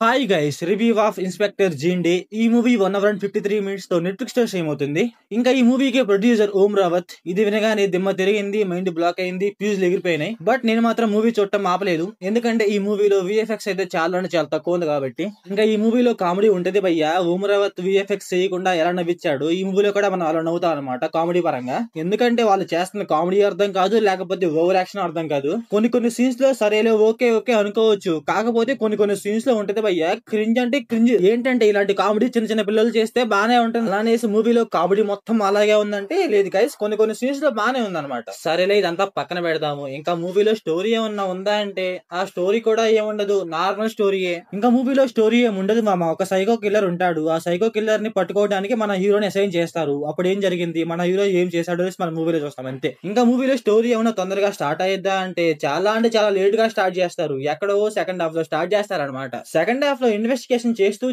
Hi guys, review of inspector Zende. ఈ movie 1 hour and 53 minutes తో Netflix లో stream అవుతుంది. ఇంకా ఈ మూవీకి ప్రొడ్యూసర్ ఓం రావత్. ఇది వినగానే దిమ్మ తిరిగింది, మైండ్ బ్లాక్ అయింది, ఫ్యూజ్లు ఎగిరిపోయినాయి. బట్ నేను మాత్రం మూవీ చూడటం ఆపలేదు, ఎందుకంటే ఈ మూవీలో విఎఫ్ఎక్స్ అయితే చాలా తక్కువ ఉంది కాబట్టి. ఇంకా ఈ మూవీలో కామెడీ ఉంటది భయ్యా. ఓం రావత్ విఎఫ్ఎక్స్ చేయకుండా ఎలా నవ్వించాడు, ఈ మూవీలో కూడా మనం అలా నవ్వుతాం అనమాట కామెడీ పరంగా. ఎందుకంటే వాళ్ళు చేస్తున్న కామెడీ అర్థం కాదు, లేకపోతే ఓవర్ యాక్షన్ అర్థం కాదు. కొన్ని సీన్స్ లో సరేలే ఓకే అనుకోవచ్చు, కాకపోతే కొన్ని సీన్స్ లో ఉంటది భయ్యా క్రింజ్ అంటే క్రింజ్. ఏంటంటే ఇలాంటి కామెడీ చిన్న పిల్లలు చేస్తే బానే ఉంటుంది, అలానే మూవీలో కామెడీ మొత్తం అలాగే ఉందంటే లేదు గైస్, కొన్ని సీన్స్ లో బానే ఉందన్నమాట. సరేలే ఇదంతా పక్కన పెడదాము. ఇంకా మూవీలో స్టోరీ ఏమన్నా ఉందా అంటే ఆ స్టోరీ కూడా ఏముండదు, నార్మల్ స్టోరీయే. ఇంకా మూవీలో స్టోరీ ఏముండదు మామ. ఒక సైకో కిల్లర్ ఉంటాడు, ఆ సైకో కిల్లర్ ని పట్టుకోవడానికి మన హీరోని అసైన్ చేస్తారు. అప్పుడు ఏం జరిగింది, మన హీరో ఏం చేశాడు మన మూవీలో చూస్తాం అంతే. ఇంకా మూవీలో స్టోరీ ఏమన్నా తొందరగా స్టార్ట్ అయ్యిద్దా అంటే చాలా లేట్ గా స్టార్ట్ చేస్తారు. ఎక్కడో సెకండ్ హాఫ్ లో స్టార్ట్ చేస్తారు అనమాట. సెకండ్ హాఫ్ లో ఇన్వెస్టిగేషన్ చేస్తూ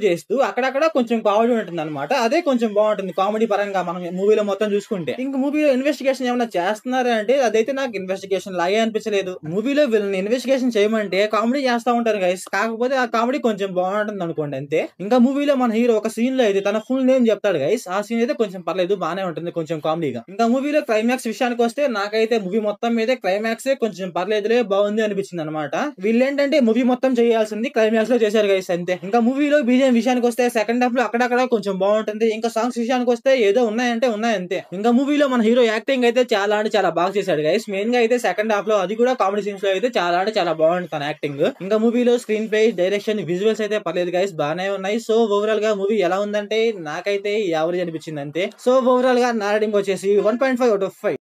అక్కడక్కడ కొంచెం కామెడీ ఉంటుంది అనమాట. అదే కొంచెం బాగుంటుంది కామెడీ పరంగా మనం మూవీలో మొత్తం చూసుకుంటే. ఇంకా మూవీలో ఇన్వెస్టిగేషన్ ఏమైనా చేస్తున్నారా అంటే అదైతే నాకు ఇన్వెస్టిగేషన్ లాగే అనిపించలేదు. మూవీలో వీళ్ళని ఇన్వెస్టిగేషన్ చేయమంటే కామెడీ చేస్తా ఉంటారు గైస్, కాకపోతే ఆ కామెడీ కొంచెం బాగుంటుంది అనుకోండి అంతే. ఇంకా మూవీలో మన హీరో ఒక సీన్ లో అయితే తన ఫుల్ నేమ్ చెప్తాడు గైస్, ఆ సీన్ అయితే కొంచెం పర్లేదు, బానే ఉంటుంది కొంచెం కామెడీగా. ఇంకా మూవీలో క్లైమాక్స్ విషయానికి వస్తే నాకైతే మూవీ మొత్తం మీద క్లైమాక్స్ కొంచెం పర్లేదులే, బాగుంది అనిపించింది అనమాట. వీళ్ళేంటంటే మూవీ మొత్తం చేయాల్సింది క్లైమాక్స్ లో చేశారు గైస్ అంతే. ఇంకా మూవీలో బీజిఎం విషయానికి వస్తే సెకండ్ హాఫ్ లో అక్కడక్కడ కొంచెం బాగుంటుంది. ఇంకా సాంగ్స్ విషయానికి వస్తే ఏదో ఉన్నాయంటే ఉన్నాయంతే. ఇంకా మూవీలో మన హీరో యాక్టింగ్ అయితే చాలా బాగా చేశాడు గైస్. మెయిన్ గా అయితే సెకండ్ హాఫ్ లో అది కూడా కామెడీ సీన్స్ లో అయితే చాలా బాగుంటుంది తన యాక్టింగ్. ఇంకా మూవీలో స్క్రీన్ ప్లే, డైరెక్షన్, విజువల్స్ అయితే పర్లేదు గైస్, బాగానే ఉన్నాయి. సో ఓవరాల్ గా మూవీ ఎలా ఉందంటే నాకైతే యావరేజ్ అనిపించింది అంతే. సో ఓవరాల్ గా నా రేటింగ్ వచ్చేసి 1.5 out of 5.